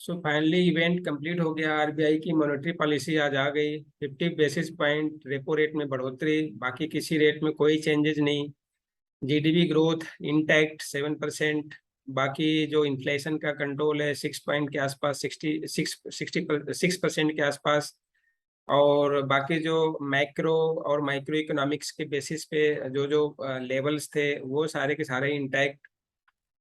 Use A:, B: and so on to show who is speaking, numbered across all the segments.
A: So finally event complete हो गया। RBI की मॉनेटरी पॉलिसी आज आ गई। 50 बेसिस पॉइंट रेपो रेट में बढ़ोतरी, बाकी किसी रेट में कोई चेंजेस नहीं। GDP growth intact 7%। बाकी जो इन्फ्लेशन का कंट्रोल है 6 पॉइंट के आसपास, 66% के आसपास। और बाकी जो मैक्रो और माइक्रो इकोनॉमिक्स के बेसिस पे जो जो लेवल्स थे वो सारे के सारे इंटैक्ट।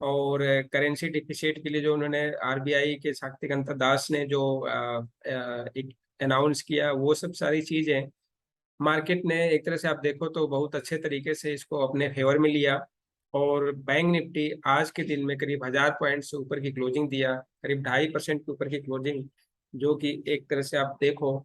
A: और करेंसी डिफिसिट के लिए जो उन्होंने आरबीआई के शक्तिकांता दास ने जो एक अनाउंस किया, वो सब सारी चीजें मार्केट ने एक तरह से आप देखो तो बहुत अच्छे तरीके से इसको अपने फेवर में लिया। और बैंक निफ्टी आज के दिन में करीब 1000 पॉइंट से ऊपर की क्लोजिंग दिया, करीब 2.5% के ऊपर की क्लोजिंग। जो कि एक तरह से आप देखो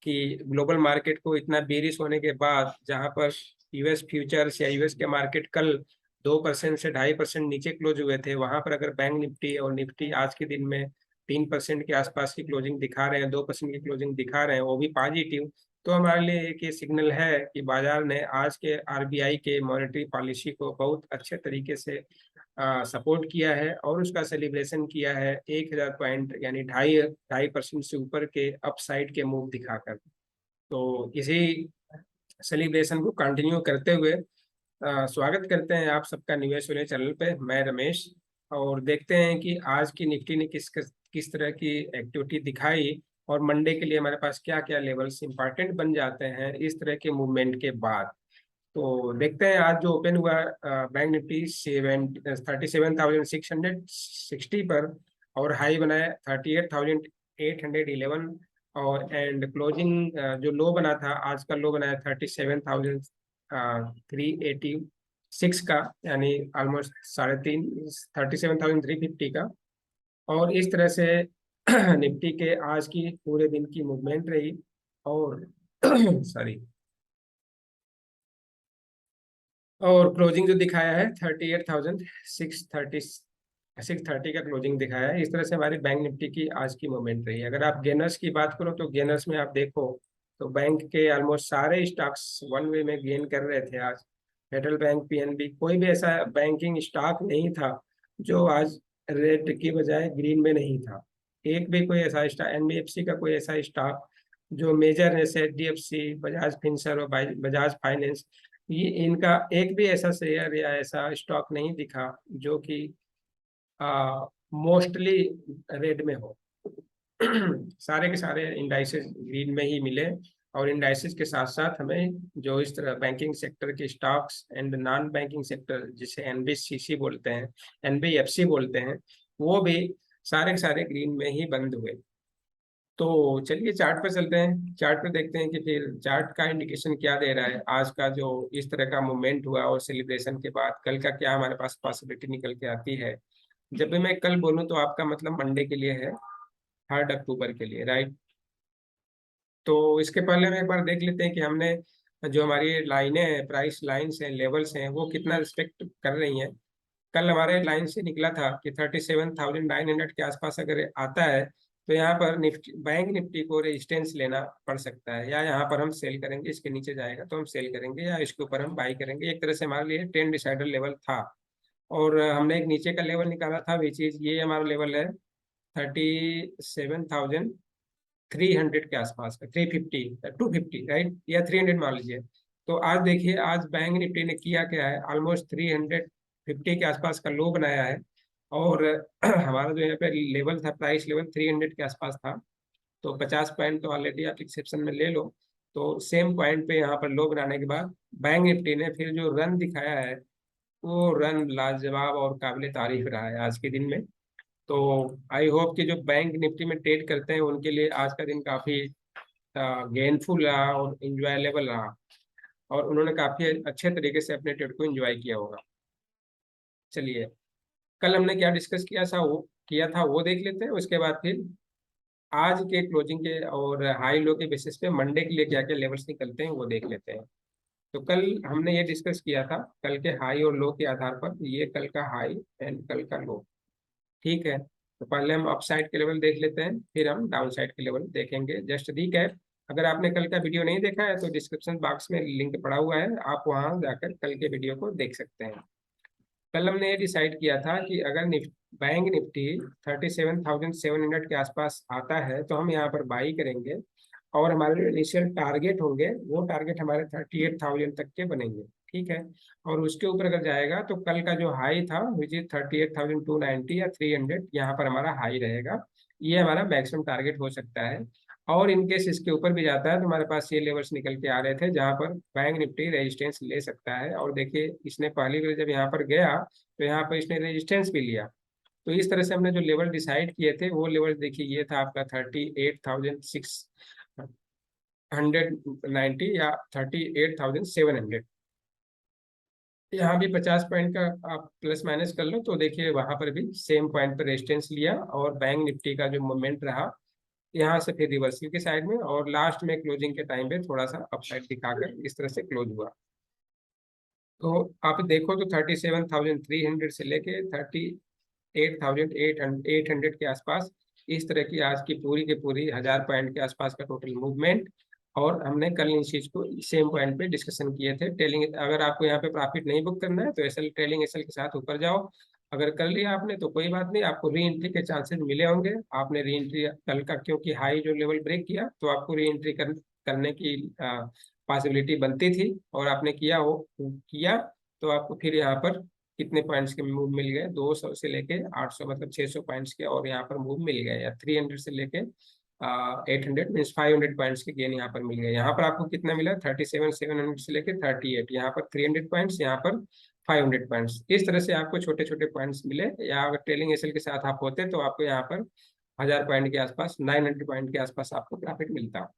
A: कि ग्लोबल मार्केट को इतना बेरिश होने के बाद, जहां पर यूएस फ्यूचर्स या यूएस के मार्केट कल 2% से 2.5% नीचे क्लोज हुए थे, वहां पर अगर बैंक निफ्टी और निफ्टी आज के दिन में 3% के आसपास की क्लोजिंग दिखा रहे हैं, 2% की क्लोजिंग दिखा रहे हैं, वो भी पॉजिटिव, तो हमारे लिए एक ये सिग्नल है कि बाजार ने आज के आरबीआई के मॉनेटरी पॉलिसी को बहुत अच्छे तरीके से सपोर्ट किया है और उसका सेलिब्रेशन किया है 1000 पॉइंट यानी 2.5% से ऊपर के अपसाइड के मूव दिखाकर। तो इसी सेलिब्रेशन को कंटिन्यू करते हुए स्वागत करते हैं आप सबका निवेश वाले चैनल पे। मैं रमेश, और देखते हैं कि आज की निफ्टी ने किस तरह की एक्टिविटी दिखाई और मंडे के लिए हमारे पास क्या क्या लेवल्स इंपॉर्टेंट बन जाते हैं इस तरह के मूवमेंट के बाद। तो देखते हैं आज जो ओपन हुआ बैंक निफ्टी 37,660 पर, और हाई बनाया 38,811, और एंड क्लोजिंग जो लो बना था, आज का लो बनाया 37,386 का, यानी ऑलमोस्ट 3.5, 37,350 का। और इस तरह से निफ्टी के आज की पूरे दिन की मूवमेंट रही। और सॉरी, और क्लोजिंग जो दिखाया है 38,630 का क्लोजिंग दिखाया है। इस तरह से हमारी बैंक निफ्टी की आज की मूवमेंट रही है। अगर आप गेनर्स की बात करो तो गेनर्स में आप देखो तो बैंक के ऑलमोस्ट सारे स्टॉक्स वन वे में गेन कर रहे थे आज। फेडरल बैंक, पीएनबी, कोई भी ऐसा बैंकिंग स्टॉक नहीं था जो आज रेड की बजाय ग्रीन में नहीं था। एक भी कोई ऐसा स्टॉक, एनबीएफसी का कोई ऐसा स्टॉक जो मेजर है, एचडीएफसी, बजाज फिनसर्व और बजाज फाइनेंस, ये इनका एक भी ऐसा शेयर या ऐसा स्टॉक नहीं दिखा जो कि मोस्टली रेड में हो। सारे के सारे इंडाइसेस ग्रीन में ही मिले। और इंडाइसेस के साथ साथ हमें जो इस तरह बैंकिंग सेक्टर के stocks and non banking sector, जिसे एनबीसीसी बोलते हैं, एनबीएफसी बोलते हैं, वो भी सारे के सारे ग्रीन में ही बंद हुए। तो चलिए चार्ट पर चलते हैं। चार्ट पर देखते हैं कि फिर चार्ट का इंडिकेशन क्या दे रहा है। आज का जो इस तरह का मूवमेंट हुआ और सेलिब्रेशन के बाद कल का क्या हमारे पास पॉसिबिलिटी निकल के आती है। जब भी मैं कल बोलूं तो आपका मतलब मंडे के लिए है, 3 अक्टूबर के लिए, राइट। तो इसके पहले हम एक बार देख लेते हैं कि हमने जो हमारी लाइनें हैं, प्राइस लाइन्स हैं, लेवल्स हैं, वो कितना रिस्पेक्ट कर रही हैं। कल हमारे लाइन से निकला था कि 37,900 के आसपास अगर आता है तो यहाँ पर निफ्टी, बैंक निफ्टी को रेजिस्टेंस लेना पड़ सकता है, या यहाँ पर हम सेल करेंगे, इसके नीचे जाएगा तो हम सेल करेंगे, या इसके ऊपर हम बाई करेंगे। एक तरह से हमारे लिए ट्रेंड डिसाइडर लेवल था। और हमने एक नीचे का लेवल निकाला था, विच इज ये हमारा लेवल है 37,300 के आसपास का, 350, 250, राइट, या 300 मान लीजिए। तो आज देखिए, आज बैंक निफ्टी ने किया क्या है, ऑलमोस्ट 350 के आसपास का लो बनाया है। और हमारा जो यहाँ पे लेवल था, प्राइस लेवल 300 के आसपास था। तो 50 पॉइंट तो ऑलरेडी आप एक्सेप्शन में ले लो। तो सेम पॉइंट पे यहाँ पर लो बनाने के बाद बैंक निफ्टी ने फिर जो रन दिखाया है, वो रन लाजवाब और काबिल तारीफ रहा है आज के दिन में। तो आई होप कि जो बैंक निफ्टी में ट्रेड करते हैं उनके लिए आज का दिन काफी गेनफुल रहा और इंजॉयलेबल रहा, और उन्होंने काफी अच्छे तरीके से अपने ट्रेड को एंजॉय किया होगा। चलिए, कल हमने क्या डिस्कस किया था वो देख लेते हैं। उसके बाद फिर आज के क्लोजिंग के और हाई लो के बेसिस पे मंडे के लिए क्या क्या लेवल्स निकलते हैं वो देख लेते हैं। तो कल हमने ये डिस्कस किया था, कल के हाई और लो के आधार पर, ये कल का हाई एंड कल का लो, ठीक है। तो पहले हम अप साइड के लेवल देख लेते हैं, फिर हम डाउन साइड के लेवल देखेंगे। जस्ट रिकैप, अगर आपने कल का वीडियो नहीं देखा है तो डिस्क्रिप्शन बॉक्स में लिंक पड़ा हुआ है, आप वहां जाकर कल के वीडियो को देख सकते हैं। कल हमने ये डिसाइड किया था कि अगर बैंक निफ्टी 37,700 के आसपास आता है तो हम यहाँ पर बाई करेंगे, और हमारे जो इनिशियल टारगेट होंगे वो टारगेट हमारे 38,000 तक के बनेंगे। ठीक है। और उसके ऊपर अगर जाएगा तो कल का जो हाई था विच इज 38,290 या 300, यहाँ पर हमारा हाई रहेगा। ये हमारा मैक्सिमम टारगेट हो सकता है। और इन केस इसके ऊपर भी जाता है तो हमारे पास ये लेवल्स निकल के आ रहे थे जहां पर बैंक निफ्टी रेजिस्टेंस ले सकता है। और देखिए इसने पहली बार जब यहाँ पर गया तो यहाँ पर इसने रेजिस्टेंस भी लिया। तो इस तरह से हमने जो लेवल डिसाइड किए थे वो लेवल देखिए, ये था आपका 38,690 या 38,700। यहाँ भी 50 पॉइंट का आप प्लस माइनस कर लो तो देखिए वहां पर भी सेम पॉइंट पर रेजिस्टेंस लिया, और बैंक निफ्टी का जो मोमेंट रहा यहाँ से फिर रिवर्सल के साइड में, और लास्ट में क्लोजिंग के टाइम पे थोड़ा सा अपसाइड दिखाकर इस तरह से क्लोज हुआ। तो आप देखो तो 37,300 से लेके 38,800 के आसपास इस तरह की आज की पूरी की पूरी 1000 पॉइंट के आसपास का टोटल मूवमेंट। और हमने कल इन चीज को सेम पॉइंट पे डिस्कशन किए थे। टेलिंग अगर आपको यहाँ पे प्रॉफिट नहीं बुक करना है तो एसएल ट्रेलिंग एसएल के साथ ऊपर जाओ। अगर कर लिया आपने तो कोई बात नहीं, आपको री एंट्री के चांसेस मिले होंगे। आपने री एंट्री कल का क्योंकि हाई जो लेवल ब्रेक किया तो आपको री एंट्री करने की पॉसिबिलिटी बनती थी, और आपने किया तो आपको फिर यहाँ पर कितने पॉइंट्स के मूव मिल गए, 200 से लेके 800 मतलब 600 पॉइंट्स के, और यहाँ पर मूव मिल गए, या 300 से लेके 800 मीन्स 500 पॉइंट्स के गेन यहाँ पर मिल गए। यहाँ पर आपको कितना मिला, 37,700 से लेके 38, यहाँ पर 300 पॉइंट्स, यहाँ पर 500 पॉइंट्स। इस तरह से आपको छोटे छोटे पॉइंट्स मिले। या अगर ट्रेलिंग एसएल के साथ आप होते तो आपको यहाँ पर 1000 पॉइंट के आसपास, 900 पॉइंट के आसपास आपको प्रॉफिट मिलता।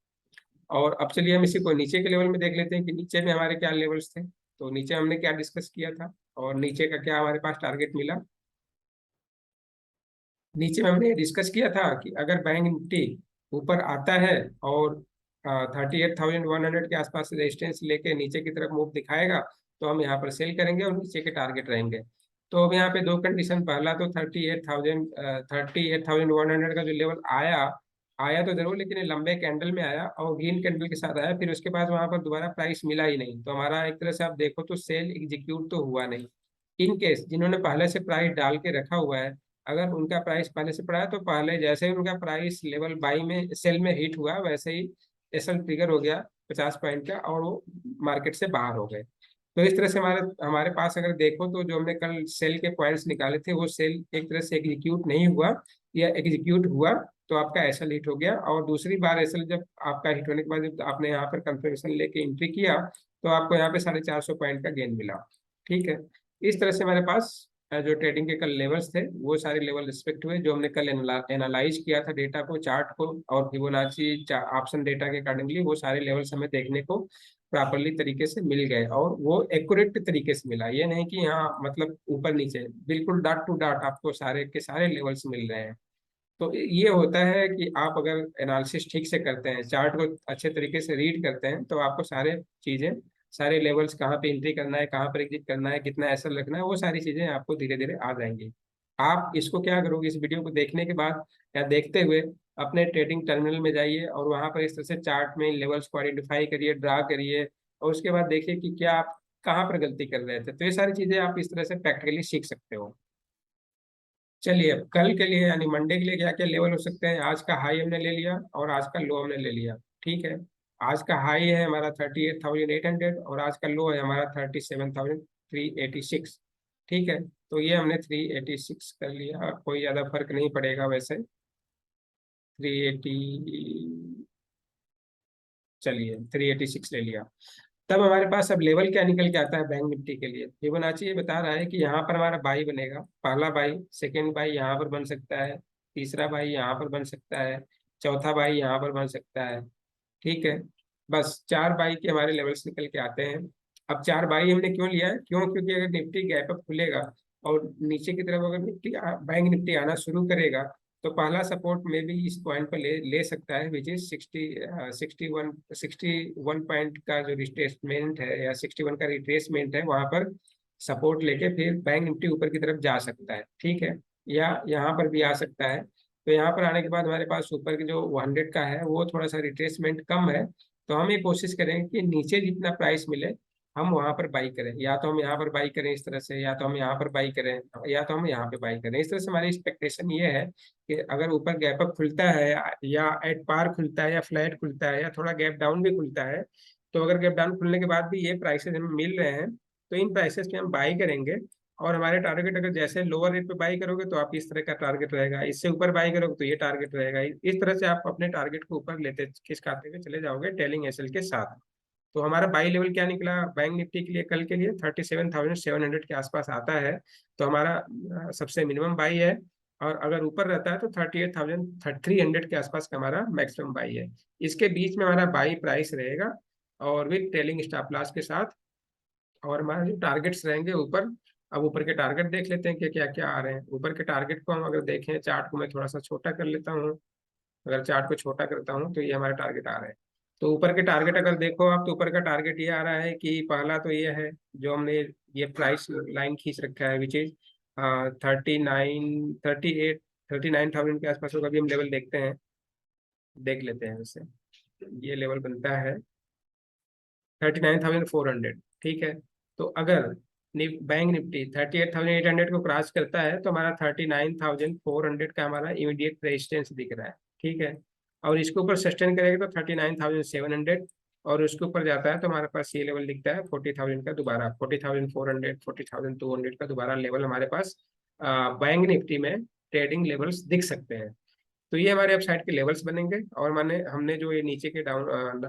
A: और अब चलिए हम इसी को नीचे के लेवल में देख लेते हैं कि नीचे में हमारे क्या लेवल्स थे। तो नीचे हमने क्या डिस्कस किया था और नीचे का क्या हमारे पास टारगेट मिला। नीचे में हमने डिस्कस किया था कि अगर बैंक निफ्टी ऊपर आता है और 38,100 के आसपास रेजिस्टेंस लेके नीचे की तरफ मूव दिखाएगा तो हम यहाँ पर सेल करेंगे और नीचे के टारगेट रहेंगे। तो अब यहाँ पे दो कंडीशन, पहला तो 38,100 का जो लेवल आया आया तो जरूर, लेकिन ये लंबे कैंडल में आया और ग्रीन कैंडल के साथ आया, फिर उसके बाद वहां पर दोबारा प्राइस मिला ही नहीं। तो हमारा एक तरह से आप देखो तो सेल एग्जीक्यूट तो हुआ नहीं। इन केस जिन्होंने पहले से प्राइस डाल के रखा हुआ है, अगर उनका प्राइस पहले से पड़ा है तो पहले जैसे ही उनका प्राइस लेवल बाई में सेल में हिट हुआ वैसे ही एसएल ट्रिगर हो गया 50 पॉइंट का, और वो मार्केट से बाहर हो गए। तो इस तरह से हमारे हमारे पास अगर देखो तो जो हमने कल सेल के पॉइंट्स निकाले थे वो सेल एक तरह से एग्जीक्यूट नहीं हुआ, या एग्जीक्यूट हुआ तो आपका एसएल हिट हो गया। और दूसरी बार एसएल जब आपका हिट होने के बाद जब आपने यहाँ पर कंफर्मेशन लेके एंट्री किया तो आपको यहाँ पे 450 पॉइंट का गेन मिला। ठीक है। इस तरह से हमारे पास जो ट्रेडिंग के कल लेवल्स थे वो सारे लेवल रिस्पेक्ट हुए, जो हमने कल एनालाइज किया था डेटा को, चार्ट को, और फिबोनाची ऑप्शन डेटा के अकॉर्डिंगली वो सारे लेवल्स हमें देखने को प्रॉपरली तरीके से मिल गए, और वो एक्यूरेट तरीके से मिला। ये नहीं कि यहाँ मतलब ऊपर नीचे, बिल्कुल डॉट टू डॉट आपको सारे के सारे लेवल्स मिल रहे हैं। तो ये होता है कि आप अगर एनालिसिस ठीक से करते हैं, चार्ट को अच्छे तरीके से रीड करते हैं, तो आपको सारे चीजें, सारे लेवल्स, कहाँ पे एंट्री करना है, कहाँ पर एग्जिट करना है, कितना एसएल रखना है, वो सारी चीजें आपको धीरे धीरे आ जाएंगी। आप इसको क्या करोगे, इस वीडियो को देखने के बाद या देखते हुए अपने ट्रेडिंग टर्मिनल में जाइए और वहां पर इस तरह से चार्ट में लेवल्स को आइडेंटिफाई करिए, ड्रा करिए, और उसके बाद देखिए कि क्या आप कहाँ पर गलती कर रहे थे। तो ये सारी चीजें आप इस तरह से प्रैक्टिकली सीख सकते हो। चलिए अब कल के लिए यानी मंडे के लिए क्या क्या लेवल हो सकते हैं। आज का हाई हमने ले लिया और आज का लो हमने ले लिया। ठीक है। आज का हाई है हमारा 38,800 और आज का लो है हमारा 37,386। ठीक है। तो ये हमने 386 कर लिया, कोई ज्यादा फर्क नहीं पड़ेगा वैसे। 380, चलिए 386 ले लिया। तब हमारे पास अब लेवल क्या निकल के आता है बैंक निफ्टी के लिए। फिबोनाची ये बता रहा है कि यहाँ पर हमारा बाई बनेगा, पहला बाई, सेकेंड बाई यहाँ पर बन सकता है, तीसरा बाई यहाँ पर बन सकता है, चौथा बाई यहाँ पर बन सकता है। ठीक है। बस 4 बाई के हमारे लेवल्स निकल के आते हैं। अब 4 बाई हमने क्यों लिया है, क्यों, क्योंकि अगर निफ्टी गैप अप खुलेगा और नीचे की तरफ अगर बैंक निफ्टी आना शुरू करेगा तो पहला सपोर्ट में भी इस पॉइंट पर ले सकता है, विच इज 61 पॉइंट का जो रिट्रेसमेंट है, या 61 का रिट्रेसमेंट है, वहां पर सपोर्ट लेके फिर बैंक निफ्टी ऊपर की तरफ जा सकता है। ठीक है। या यहाँ पर भी आ सकता है। तो यहाँ पर आने के बाद हमारे पास ऊपर की जो 100 का है वो थोड़ा सा रिट्रेसमेंट कम है, तो हम ये कोशिश करेंगे कि नीचे जितना प्राइस मिले हम वहां पर बाई करें, या तो हम यहाँ पर बाई करें इस तरह से, या तो हम यहाँ पर बाई करें, या तो हम यहाँ पे बाई करें। इस तरह से हमारी एक्सपेक्टेशन ये है कि अगर ऊपर गैप अप खुलता है, या एट पार खुलता है, या फ्लैट खुलता है, या थोड़ा गैप डाउन भी खुलता है, तो अगर गैप डाउन खुलने के बाद भी ये प्राइसेस हमें मिल रहे हैं, तो इन प्राइसेस पे हम बाई करेंगे। और हमारे टारगेट, अगर जैसे लोअर रेट पे बाई करोगे तो आप इस तरह का टारगेट रहेगा, इससे ऊपर बाई करोगे तो ये टारगेट रहेगा। इस तरह से आप अपने टारगेट को ऊपर लेते खिसकाते हुए चले जाओगे टेलिंग एसएल के साथ। तो हमारा बाई लेवल क्या निकला बैंक निफ्टी के लिए कल के लिए? 37,700 के आसपास आता है, तो हमारा सबसे मिनिमम बाई है। और अगर ऊपर रहता है तो 38,300 के आसपास का हमारा मैक्सिमम बाई है। इसके बीच में हमारा बाई प्राइस रहेगा, और विद ट्रेलिंग स्टॉप लॉस के साथ। और हमारे जो टारगेट्स रहेंगे ऊपर, अब ऊपर के टारगेट देख लेते हैं कि क्या क्या आ रहे हैं। ऊपर के टारगेट को हम अगर देखें, चार्ट को मैं थोड़ा सा छोटा कर लेता हूँ। अगर चार्ट को छोटा करता हूँ तो ये हमारे टारगेट आ रहे हैं। तो ऊपर के टारगेट अगर देखो आप, तो ऊपर का टारगेट ये आ रहा है कि पहला तो ये है जो हमने ये प्राइस लाइन खींच रखा है, विच इज 39 38 39,000 के आसपास होगा। अभी हम लेवल देखते हैं, देख लेते हैं वैसे। ये लेवल बनता है 39,400, ठीक है। तो अगर बैंक निफ्टी 38,800 को क्रॉस करता है तो हमारा 39,400 का हमारा इमीडिएट रेजिस्टेंस दिख रहा है, ठीक है। और इसके ऊपर सस्टेन करेगा तो 39,700, और उसके ऊपर जाता है तो हमारे पास ये लेवल दिखता है 40,000 का, दोबारा 40,400 40,200 का दोबारा लेवल हमारे पास बैंक निफ्टी में ट्रेडिंग लेवल्स दिख सकते हैं। तो ये हमारे अपसाइड के लेवल्स बनेंगे। और माने हमने जो ये नीचे के डाउन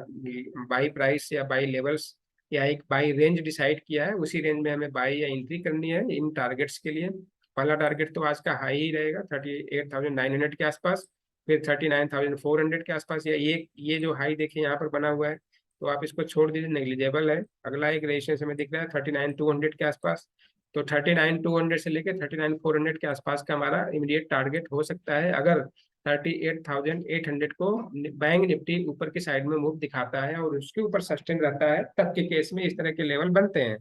A: बाई प्राइस या बाई लेवल्स या एक बाई रेंज डिसाइड किया है, उसी रेंज में हमें बाई या एंट्री करनी है इन टारगेट्स के लिए। पहला टारगेट तो आज का हाई ही रहेगा 38,900 के आसपास, फिर 39,400 के आसपास, या ये जो हाई देखिए यहाँ पर बना हुआ है, तो आप इसको छोड़ दीजिए, नेग्लिजिबल है। अगला एक रेजिस्टेंस हमें दिख रहा है 39,200 के आसपास। तो 39,200 से लेकर 39,400 के आसपास का हमारा इमीडिएट टारगेट हो सकता है, अगर 38,800 को बैंक निफ्टी ऊपर की साइड में मूव दिखाता है और उसके ऊपर सस्टेन रहता है, तब के केस में इस तरह के लेवल बनते हैं।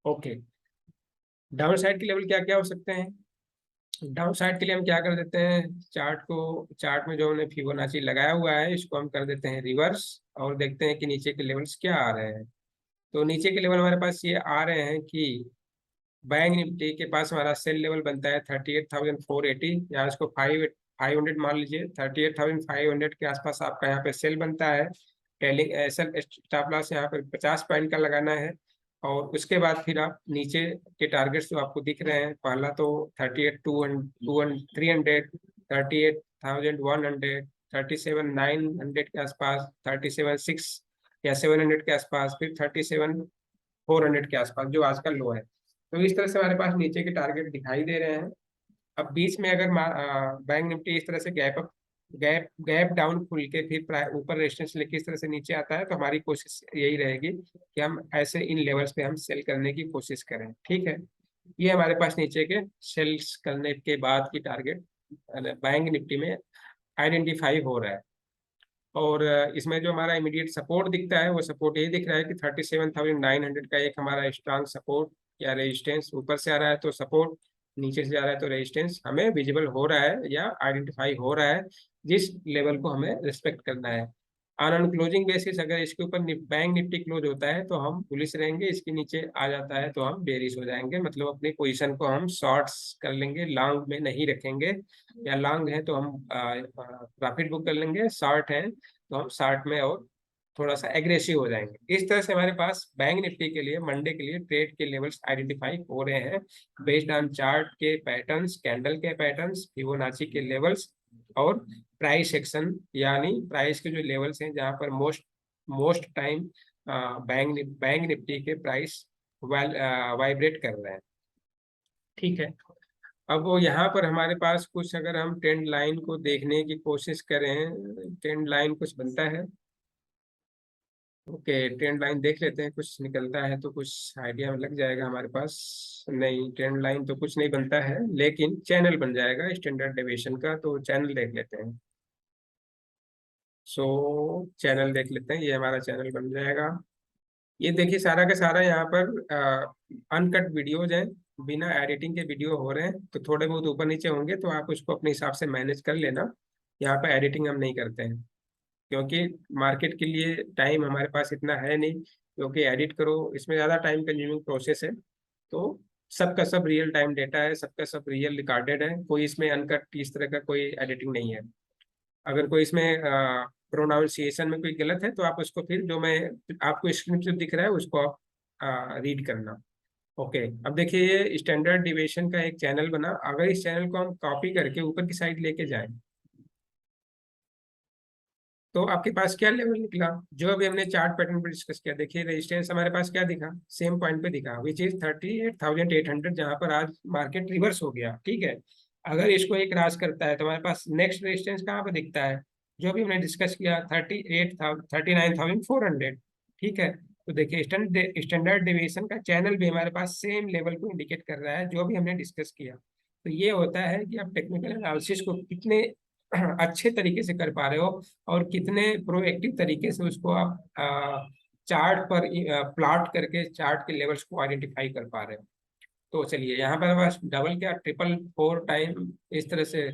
A: ओके, डाउन साइड के लेवल क्या क्या हो सकते हैं? डाउन साइड के लिए हम क्या कर देते हैं, चार्ट में जो हमने फिबोनाची लगाया हुआ है इसको हम कर देते हैं रिवर्स, और देखते हैं कि नीचे के लेवल्स क्या आ रहे हैं। तो नीचे के लेवल हमारे पास ये आ रहे हैं कि बैंक निफ्टी के पास हमारा सेल लेवल बनता है 38,480, यहाँ इसको 500 मान लीजिए। 38,500 के आसपास आपका यहाँ पे सेल बनता है। टेलिंग एसएल स्टॉप लॉस यहाँ पर 50 पॉइंट का लगाना है। और उसके बाद फिर आप नीचे के टारगेट्स जो आपको दिख रहे हैं, पहला तो 38,300, 38,100, 37,900 के आसपास, 37,600 या 700 के आसपास, फिर 37,400 के आसपास जो आज का लो है। तो इस तरह से हमारे पास नीचे के टारगेट दिखाई दे रहे हैं। अब बीच में अगर बैंक निफ्टी इस तरह से गैप डाउन खुल के फिर ऊपर रेजिस्टेंस लेके इस तरह से नीचे आता है, तो हमारी कोशिश यही रहेगी कि हम ऐसे इन लेवल्स पे हम सेल करने की कोशिश करें, ठीक है। ये हमारे पास नीचे के सेल्स करने के बाद की टारगेट बैंक निफ्टी में आइडेंटिफाई हो रहा है। और इसमें जो हमारा इमीडिएट सपोर्ट दिखता है, वो सपोर्ट ये दिख रहा है कि 37,900 का एक हमारा स्ट्रांग सपोर्ट या रेजिस्टेंस ऊपर से आ रहा है, तो सपोर्ट, नीचे से जा रहा है तो रेजिस्टेंस हमें विजिबल हो रहा है या आइडेंटिफाई हो रहा है, जिस लेवल को हमें रिस्पेक्ट करना है। ऑन क्लोजिंग बेसिस अगर इसके ऊपर बैंक निफ्टी क्लोज होता है तो हम बुलिश रहेंगे, इसके नीचे आ जाता है तो हम बेरिश हो जाएंगे, मतलब अपनी पोजीशन को हम शॉर्ट्स कर लेंगे, लॉन्ग में नहीं रखेंगे। या लॉन्ग है तो हम प्रॉफिट बुक कर लेंगे, शॉर्ट है तो हम शॉर्ट में और थोड़ा सा एग्रेसिव हो जाएंगे। इस तरह से हमारे पास बैंक निफ्टी के लिए मंडे के लिए ट्रेड के लेवल्स आइडेंटिफाई हो रहे हैं बेस्ड ऑन चार्ट के पैटर्न्स, कैंडल के पैटर्न्स, फिबोनाची के लेवल्स, और प्राइस एक्शन, यानी प्राइस के जो लेवल्स हैं जहां पर मोस्ट टाइम बैंक निफ्टी के प्राइस वाइब्रेट कर रहे हैं, ठीक है। अब वो यहाँ पर हमारे पास कुछ, अगर हम ट्रेंड लाइन को देखने की कोशिश करें, ट्रेंड लाइन कुछ बनता है। ओके, ट्रेंड लाइन देख लेते हैं, कुछ निकलता है तो कुछ आइडिया में लग जाएगा हमारे पास। नहीं, ट्रेंड लाइन तो कुछ नहीं बनता है, लेकिन चैनल बन जाएगा स्टैंडर्ड डेविएशन का, तो चैनल देख लेते हैं। सो चैनल देख लेते हैं, ये हमारा चैनल बन जाएगा। ये देखिए सारा का सारा यहाँ पर अनकट वीडियोज हैं, बिना एडिटिंग के वीडियो हो रहे हैं, तो थोड़े बहुत ऊपर नीचे होंगे तो आप उसको अपने हिसाब से मैनेज कर लेना। यहाँ पर एडिटिंग हम नहीं करते हैं, क्योंकि मार्केट के लिए टाइम हमारे पास इतना है नहीं क्योंकि एडिट करो इसमें ज़्यादा टाइम कंज्यूमिंग प्रोसेस है। तो सबका सब रियल टाइम डेटा है, सबका सब रियल रिकॉर्डेड है, कोई इसमें अनकट इस तरह का कोई एडिटिंग नहीं है। अगर कोई इसमें प्रोनाउंसिएशन में कोई गलत है तो आप उसको फिर जो मैं आपको स्क्रीन पे दिख रहा है उसको आप रीड करना। ओके, अब देखिए ये स्टैंडर्ड डिविएशन का एक चैनल बना। अगर इस चैनल को हम कॉपी करके ऊपर की साइड लेके जाएं तो आपके पास क्या लेवल निकला, जो अभी हमने चार्ट पैटर्न पर डिस्कस किया। देखिए रेजिस्टेंस हमारे पास क्या दिखा, सेम पॉइंट पे दिखा, विच इज 38,800, जहां पर आज मार्केट रिवर्स हो गया। ठीक है, अगर इसको एक क्रॉस करता है तो हमारे पास नेक्स्ट रेजिस्टेंस कहाँ पे दिखता है, जो भी हमने डिस्कस किया 39,400। ठीक है, तो देखिए स्टैंडर्ड डेविएशन का चैनल भी हमारे पास सेम लेवल को इंडिकेट कर रहा है जो भी हमने डिस्कस किया। तो ये होता है कि आप टेक्निकल एनालिसिस को कितने अच्छे तरीके से कर पा रहे हो और कितने प्रोएक्टिव तरीके से उसको आप चार्ट पर प्लॉट करके चार्ट के लेवल्स को आइडेंटिफाई कर पा रहे हो। तो चलिए यहाँ पर बस डबल क्या ट्रिपल फोर टाइम इस तरह से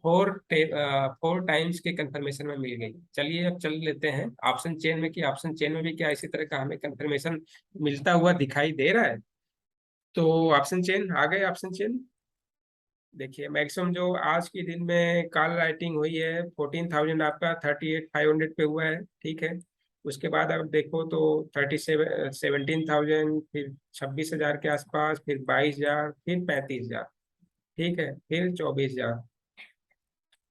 A: फोर टाइम्स के कंफर्मेशन में मिल गई। चलिए अब चल लेते हैं ऑप्शन चेन में कि ऑप्शन चेन में भी क्या इसी तरह का हमें कंफर्मेशन मिलता हुआ दिखाई दे रहा है। तो ऑप्शन चेन आ गए। ऑप्शन चेन देखिए मैक्सिमम जो आज के दिन में कॉल राइटिंग हुई है 14,000 आपका 38,500 पे हुआ है। ठीक है, उसके बाद आप देखो तो 17,000, फिर 26,000 के आसपास, फिर 22,000, फिर 35,000। ठीक है, फिर 24,000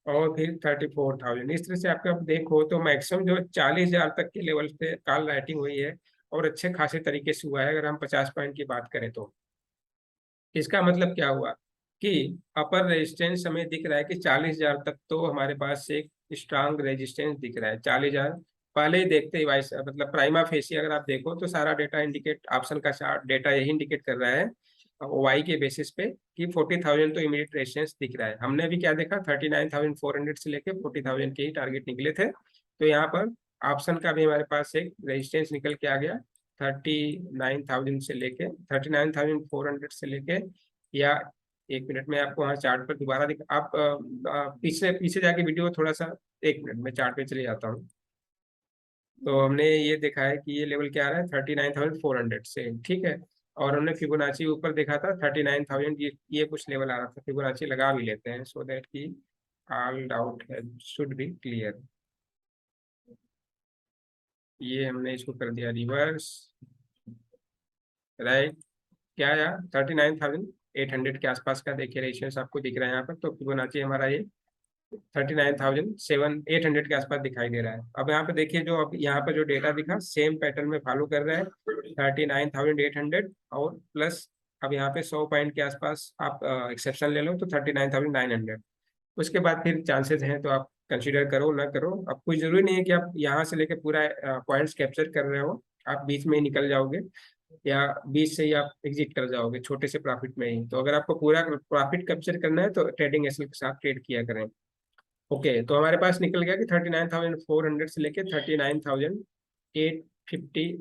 A: और फिर 34,000। इस तरह से आपका देखो तो मैक्सिमम जो 40,000 तक के लेवल पे कॉल राइटिंग हुई है और अच्छे खासे तरीके से हुआ है। अगर हम 50 पॉइंट की बात करें तो इसका मतलब क्या हुआ कि अपर रेजिस्टेंस हमें दिख रहा है कि 40,000 तक तो हमारे पास एक स्ट्रांग रेजिस्टेंस दिख रहा है। 40,000 पहले ही देखते ही वाइस मतलब प्राइमा फेसी अगर आप देखो तो सारा डेटा इंडिकेट, ऑप्शन का चार्ट डेटा यही इंडिकेट कर रहा है वाई के बेसिस पे कि 40,000 तो इमीडिएट रेजिस्टेंस दिख रहा है। हमने अभी क्या देखा 39,400 से लेके 40,000 के ही टारगेट निकले थे। तो यहाँ पर ऑप्शन का भी हमारे पास एक रेजिस्टेंस निकल के आ गया 39,000 से लेके 39,400 से लेके, या एक मिनट में आपको वहाँ चार्ट पर दोबारा आप पीछे पीछे जाके वीडियो थोड़ा सा, एक मिनट में चार्ट पे चले जाता हूँ। तो हमने ये देखा है कि ये लेवल क्या आ रहा है 39,400 से। ठीक है, और हमने फिबोनाची ऊपर देखा था 39,000, ये कुछ लेवल आ रहा था। फिबोनाची लगा भी लेते हैं सो दैट की all doubt should be clear. ये हमने इसको कर दिया रिवर्स, राइट। क्या आया 39,800 के आसपास का देखिए रेशियोस आपको दिख रहा है यहाँ पर। तो फिबोनाची हमारा ये 39,800 के आसपास दिखाई दे रहा है। अब यहाँ पे देखिए जो अब यहाँ पर जो डेटा दिखा सेम पैटर्न में फॉलो कर रहा है 39,800 और प्लस अब यहाँ पे 100 पॉइंट के आसपास आप एक्सेप्शन ले लो तो 39,900। उसके बाद फिर चांसेस हैं तो आप कंसीडर करो ना करो। अब कोई जरूरी नहीं है कि आप यहाँ से लेके पूरा पॉइंट्स कैप्चर कर रहे हो, आप बीच में ही निकल जाओगे या बीच से ही आप एग्जिट कर जाओगे छोटे से प्रॉफिट में ही। तो अगर आपको पूरा प्रॉफिट कैप्चर करना है तो ट्रेडिंग एसएल के साथ ट्रेड किया करें। ओके, तो हमारे पास निकल गया कि 39,400 से लेके 39,850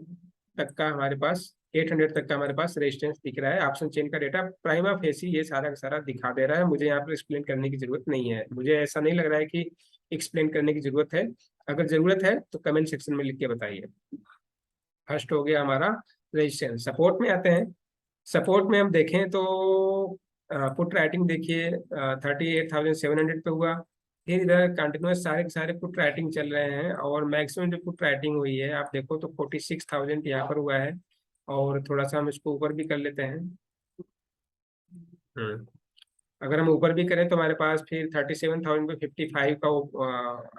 A: तक का हमारे पास 800 तक का हमारे पास रेजिस्टेंस दिख रहा है। ऑप्शन चेन का डेटा प्राइमा फेसी ये सारा का सारा दिखा दे रहा है। मुझे यहाँ पर एक्सप्लेन करने की जरूरत नहीं है, मुझे ऐसा नहीं लग रहा है कि एक्सप्लेन करने की जरूरत है। अगर जरूरत है तो कमेंट सेक्शन में लिख के बताइए। फर्स्ट हो गया हमारा रेजिस्टेंस। सपोर्ट में आते हैं। सपोर्ट में हम देखें तो पुट राइटिंग देखिए 38,700 पे हुआ। फिर इधर कंटिन्यूस सारे के सारे पुट राइटिंग चल रहे हैं और मैक्सिमम जो पुट राइटिंग हुई है आप देखो तो 46,000 यहाँ पर हुआ है। और थोड़ा सा हम इसको ऊपर भी कर लेते हैं। अगर हम ऊपर भी करें तो हमारे पास फिर 37,000 पे 55 का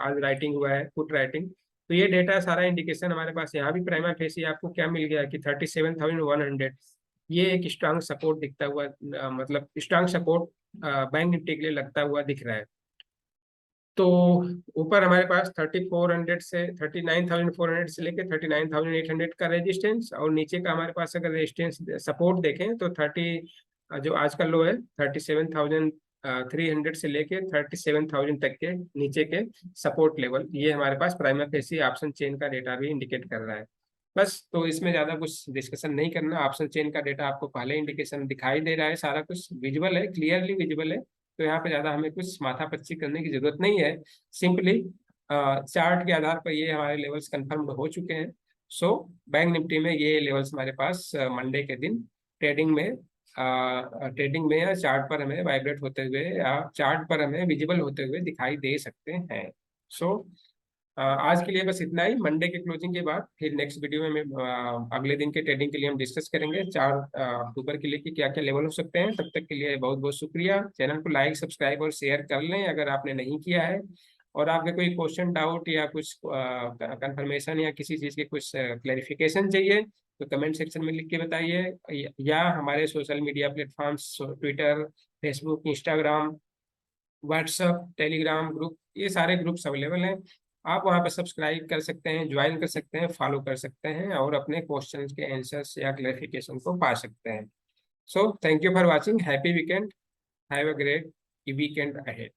A: आज राइटिंग हुआ है पुट राइटिंग। तो ये डेटा सारा इंडिकेशन हमारे पास यहाँ भी प्राइमा फेसी आपको क्या मिल गया कि 37,100 ये एक स्ट्रांग सपोर्ट दिखता हुआ मतलब स्ट्रांग सपोर्ट बैंक निफ्टी के लिए लगता हुआ दिख रहा है। तो ऊपर हमारे पास 3400 से 39,400 से लेके 39,800 का रेजिस्टेंस और नीचे का हमारे पास अगर रेजिस्टेंस सपोर्ट देखें तो 30 जो आज का लो है 37,300 से लेके 37,000 तक के नीचे के सपोर्ट लेवल, ये हमारे पास प्राइमा फेसी ऑप्शन चेन का डेटा भी इंडिकेट कर रहा है। बस, तो इसमें ज्यादा कुछ डिस्कशन नहीं करना। ऑप्शन चेन का डेटा आपको पहले इंडिकेशन दिखाई दे रहा है, सारा कुछ विजुअल है, क्लियरली विजुअल है। तो यहाँ पे ज्यादा हमें कुछ माथापच्ची करने की जरूरत नहीं है। सिंपली चार्ट के आधार पर ये हमारे लेवल्स कंफर्म हो चुके हैं। सो बैंक निफ्टी में ये लेवल्स हमारे पास मंडे के दिन ट्रेडिंग में या चार्ट पर हमें वाइब्रेट होते हुए या चार्ट पर हमें विजिबल होते हुए दिखाई दे सकते हैं। सो आज के लिए बस इतना ही। मंडे के क्लोजिंग के बाद फिर नेक्स्ट वीडियो में अगले दिन के ट्रेडिंग के लिए हम डिस्कस करेंगे 4 अक्टूबर के लिए कि क्या क्या लेवल हो सकते हैं। तब तक के लिए बहुत बहुत शुक्रिया। चैनल को लाइक सब्सक्राइब और शेयर कर लें अगर आपने नहीं किया है। और आपके कोई क्वेश्चन डाउट या कुछ कंफर्मेशन या किसी चीज़ के कुछ क्लैरिफिकेशन चाहिए तो कमेंट सेक्शन में लिख के बताइए, या हमारे social media platforms Twitter, Facebook, Instagram, WhatsApp, Telegram group, ये सारे ग्रुप्स अवेलेबल हैं। आप वहाँ पर सब्सक्राइब कर सकते हैं, ज्वाइन कर सकते हैं, फॉलो कर सकते हैं और अपने क्वेश्चन के आंसर्स या क्लैरिफिकेशन को पा सकते हैं। So thank you for watching. Happy weekend. Have a great weekend ahead.